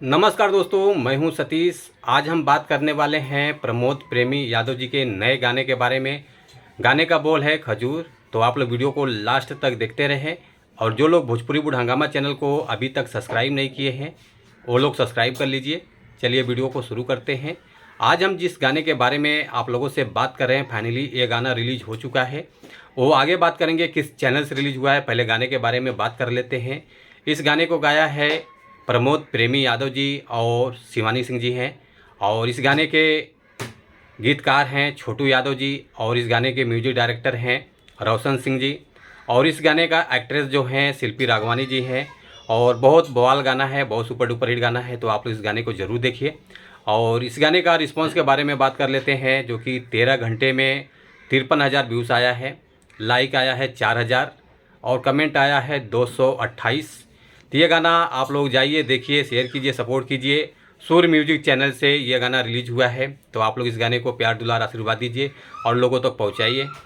नमस्कार दोस्तों, मैं हूं सतीश। आज हम बात करने वाले हैं प्रमोद प्रेमी यादव जी के नए गाने के बारे में। गाने का बोल है खजूर। तो आप लोग वीडियो को लास्ट तक देखते रहें। और जो लोग भोजपुरी बुढ़ हंगामा चैनल को अभी तक सब्सक्राइब नहीं किए हैं वो लोग सब्सक्राइब कर लीजिए। चलिए वीडियो को शुरू करते हैं। आज हम जिस गाने के बारे में आप लोगों से बात कर रहे हैं, फाइनली ये गाना रिलीज़ हो चुका है। वो आगे बात करेंगे किस चैनल से रिलीज़ हुआ है, पहले गाने के बारे में बात कर लेते हैं। इस गाने को गाया है प्रमोद प्रेमी यादव जी और शिवानी सिंह जी हैं। और इस गाने के गीतकार हैं छोटू यादव जी। और इस गाने के म्यूजिक डायरेक्टर हैं रोशन सिंह जी। और इस गाने का एक्ट्रेस जो हैं शिल्पी राघवानी जी हैं। और बहुत बवाल गाना है, बहुत सुपर डुपर हिट गाना है। तो आप लोग इस गाने को ज़रूर देखिए। और इस गाने का रिस्पांस के बारे में बात कर लेते हैं, जो कि 13 घंटे में 53,000 व्यूज़ आया है, लाइक आया है 4,000 और कमेंट आया है 228। तो ये गाना आप लोग जाइए, देखिए, शेयर कीजिए, सपोर्ट कीजिए। सूर्य म्यूजिक चैनल से ये गाना रिलीज हुआ है। तो आप लोग इस गाने को प्यार दुलार आशीर्वाद दीजिए और लोगों तक पहुंचाइए।